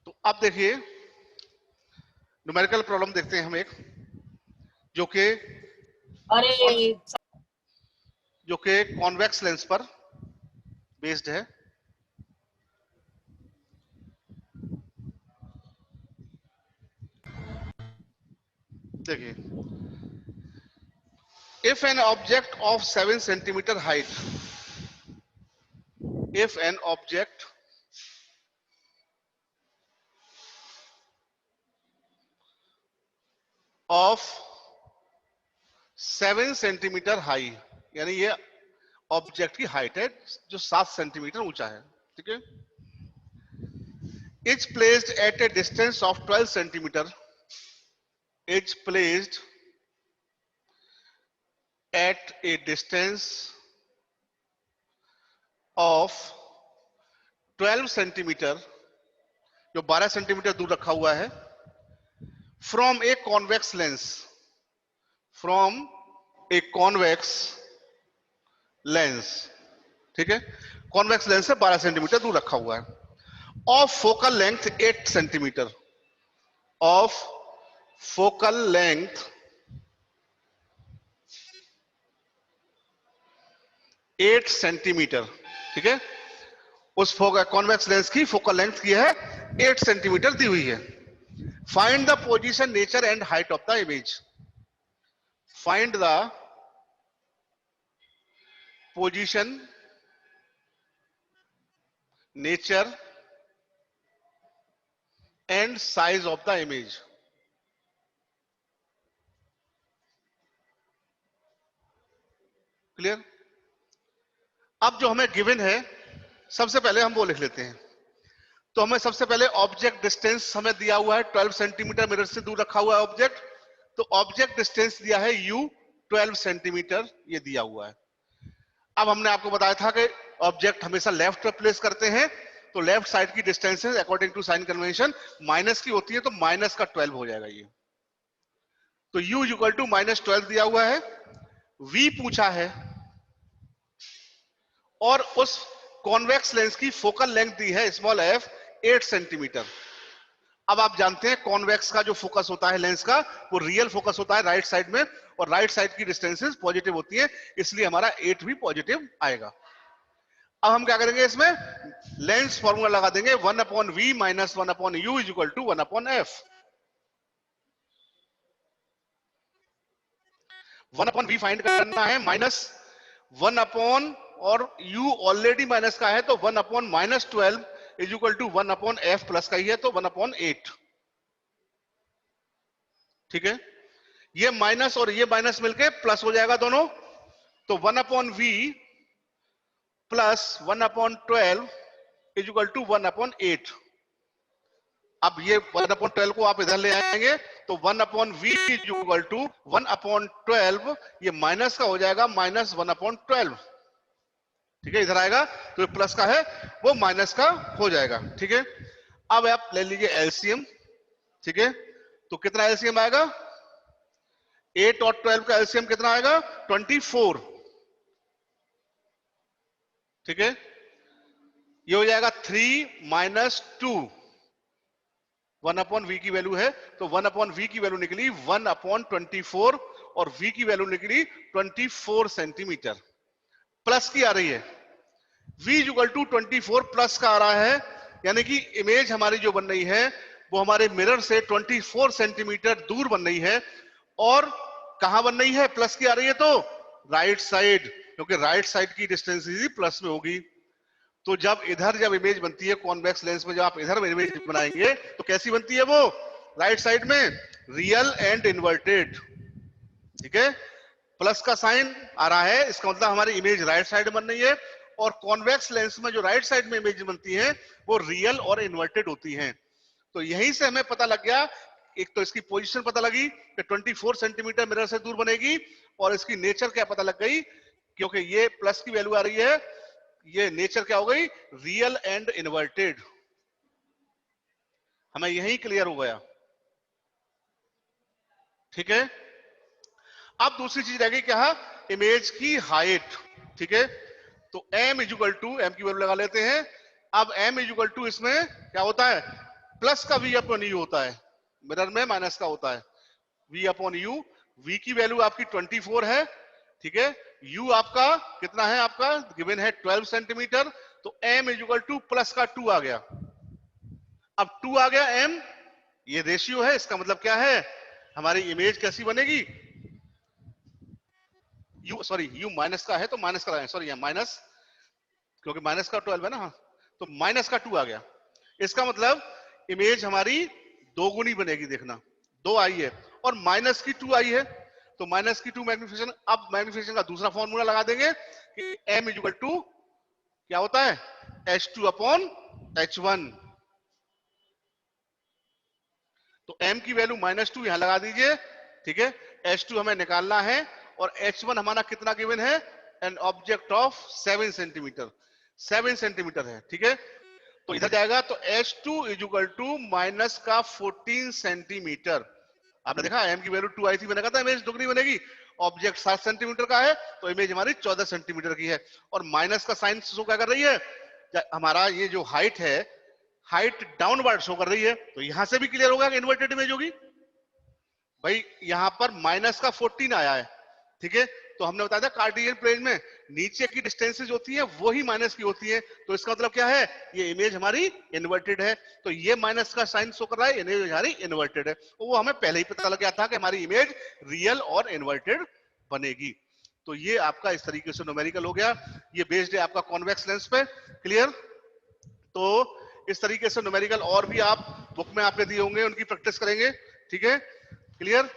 तो अब देखिए न्यूमेरिकल प्रॉब्लम देखते हैं हम एक जो कि अरे कॉन्वेक्स लेंस पर बेस्ड है। देखिए, if an object of 7 centimeter height, if an object of 7 centimetre high, यानी ये ऑब्जेक्ट की हाइट है जो 7 सेंटीमीटर ऊंचा है, ठीक है, is placed at A distance of 12 centimetre, is placed at A distance of 12 centimetre, जो 12 सेंटीमीटर दूर रखा हुआ है, from a convex lens, from a convex lens, ठीक है, कॉन्वेक्स लेंस से 12 सेंटीमीटर दूर रखा हुआ है, of focal length 8 centimetre, of focal length 8 centimetre, ठीक है, उस कॉन्वेक्स लेंस की फोकल लेंथ की है 8 सेंटीमीटर दी हुई है। Find the position, nature and height of the image, find the position, nature and size of the image. Clear? अब जो हमें गिवन है, सबसे पहले हम वो लिख लेते हैं। तो हमें सबसे पहले ऑब्जेक्ट डिस्टेंस हमें दिया हुआ है 12 सेंटीमीटर, मिरर से दूर रखा हुआ है ऑब्जेक्ट, तो ऑब्जेक्ट डिस्टेंस दिया है u 12 सेंटीमीटर, ये दिया हुआ है। अब हमने आपको बताया था कि ऑब्जेक्ट हमेशा लेफ्ट पर प्लेस करते हैं, तो लेफ्ट साइड की distances according to sign convention minus की होती है, तो माइनस का 12 हो जाएगा ये। तो u इक्वल टू -12 दिया हुआ है, v पूछा है, और उस कॉन्वेक्स लेंस की फोकल लेंथ दी है स्मॉल f 8 सेंटीमीटर। अब आप जानते हैं कॉन्वेक्स का जो फोकस होता है लेंस का, वो रियल फोकस होता है राइट साइड में, और राइट साइड की डिस्टेंसेस पॉजिटिव होती है, इसलिए हमारा 8 भी पॉजिटिव आएगा। अब हम क्या करेंगे, इसमें लेंस फॉर्मूला लगा देंगे, 1/v minus 1/u is equal to 1/f। 1/v find करना है, माइनस 1/ और u ऑलरेडी माइनस का है, तो 1/-12 is equal to 1/f, plus का ही है तो 1/8, ठीक है। ये माइनस और ये माइनस मिलके प्लस हो जाएगा दोनों, तो 1/v plus 1/12 is equal to 1/8। अब ये 1/12 को आप इधर ले आएंगे, तो 1/v इज इक्वल टू 1/12, ये माइनस का हो जाएगा माइनस 1/12, ठीक है, इधर आएगा तो प्लस का है वो माइनस का हो जाएगा, ठीक है। अब आप ले लीजिए एलसीएम, ठीक है, तो कितना एलसीएम आएगा, 8 और 12 का एलसीएम कितना आएगा, 24, ठीक है, ये हो जाएगा 3 - 2, 1/v की वैल्यू है, तो 1/v की वैल्यू निकली 1/24, और v की वैल्यू निकली 24 सेंटीमीटर, प्लस की आ रही है, v इक्वल टू 24 प्लस का आ रहा है, यानी कि इमेज हमारी जो बन रही है वो हमारे मिरर से 24 सेंटीमीटर दूर बन रही है, और कहां बन रही है, प्लस की आ रही है, तो राइट साइड, क्योंकि राइट साइड की डिस्टेंस ही प्लस में होगी। तो जब इमेज बनती है कॉन्वेक्स लेंस में, जब आप इधर इमेज बनाएंगे तो कैसी बनती है वो, राइट साइड में रियल एंड इन्वर्टेड, ठीक है, प्लस का साइन आ रहा है, इसका मतलब हमारी इमेज राइट साइड बन रही है, और कॉन्वेक्स लेंस में जो राइट साइड में इमेज बनती है वो रियल और इन्वर्टेड होती हैं। तो यहीं से हमें पता लग गया, एक तो इसकी पोजीशन पता लगी कि 24 सेंटीमीटर मिरर से दूर बनेगी, और इसकी नेचर क्या पता लग गई, क्योंकि ये प्लस की वैल्यू आ रही है, ये नेचर क्या हो गई, रियल एंड इन्वर्टेड, हमें यही क्लियर हो गया, ठीक है। अब दूसरी चीज रह गई क्या, इमेज की हाइट, ठीक है, तो m is equal to, m की वैल्यू लगा लेते हैं। अब m इज इक्वल टू इसमें क्या होता है, प्लस का v अपॉन u होता है, मिरर में माइनस का होता है v अपॉन u। v की वैल्यू आपकी 24 है, ठीक है। u आपका कितना है, आपका गिवन है 12 सेंटीमीटर, तो m is equal two plus का 2 आ गया। अब 2 आ गया m, ये रेशियो है, इसका मतलब क्या है, हमारी इमेज कैसी बनेगी, u माइनस का है तो माइनस का, सॉरी यहाँ माइनस, क्योंकि माइनस का 12 है ना, हाँ, तो माइनस का 2 आ गया। इसका मतलब इमेज हमारी दो गुनी बनेगी, देखना 2 आई है और माइनस की 2 आई है, तो माइनस की 2 मैग्निफिकेशन। अब मैग्निफिकेशन का दूसरा फॉर्मूला लगा देंगे कि m इज इक्वल टू क्या होता है, h2 अपॉन h1। तो m की वैल्यू -2 यहां लगा दीजिए, ठीक है। h2 हमें निकालना है और h1 हमारा कितना गिवन है, an object of 7 centimetre, 7 centimetre है, ठीक है। तो इधर जाएगा तो h2 is equal to minus का 14 सेंटीमीटर। आपने देखा m की वैल्यू 2 आई थी, मैंने कहा था इमेज दुगनी बनेगी। ऑब्जेक्ट 7 सेंटीमीटर का है तो इमेज हमारी 14 सेंटीमीटर की है, और माइनस का साइन शो क्या कर रही है, हमारा ये जो हाइट है, हाइट डाउनवर्ड शो कर रही है। तो यहां से भी क्लियर होगा कि इन्वर्टेड इमेज होगी। भाई यहां पर माइनस का 14 आया है, ठीक है। तो हमने बताया था कार्टेशियन प्लेन में नीचे की डिस्टेंसेज होती है वो ही माइनस की होती है, तो इसका मतलब क्या है, ये इमेज हमारी इन्वर्टेड है। तो ये माइनस का साइन शो कर रहा है, इमेज हमारी इन्वर्टेड है। तो वो हमें पहले ही पता लग गया था कि हमारी इमेज रियल और इन्वर्टेड बनेगी। तो ये आपका इस तरीके से न्यूमेरिकल हो गया, ये बेस्ड है आपका कॉन्वेक्स लेंस पे। क्लियर। तो इस तरीके से न्यूमेरिकल और भी आप बुक में आपने दिए होंगे, उनकी प्रैक्टिस करेंगे, ठीक है। क्लियर।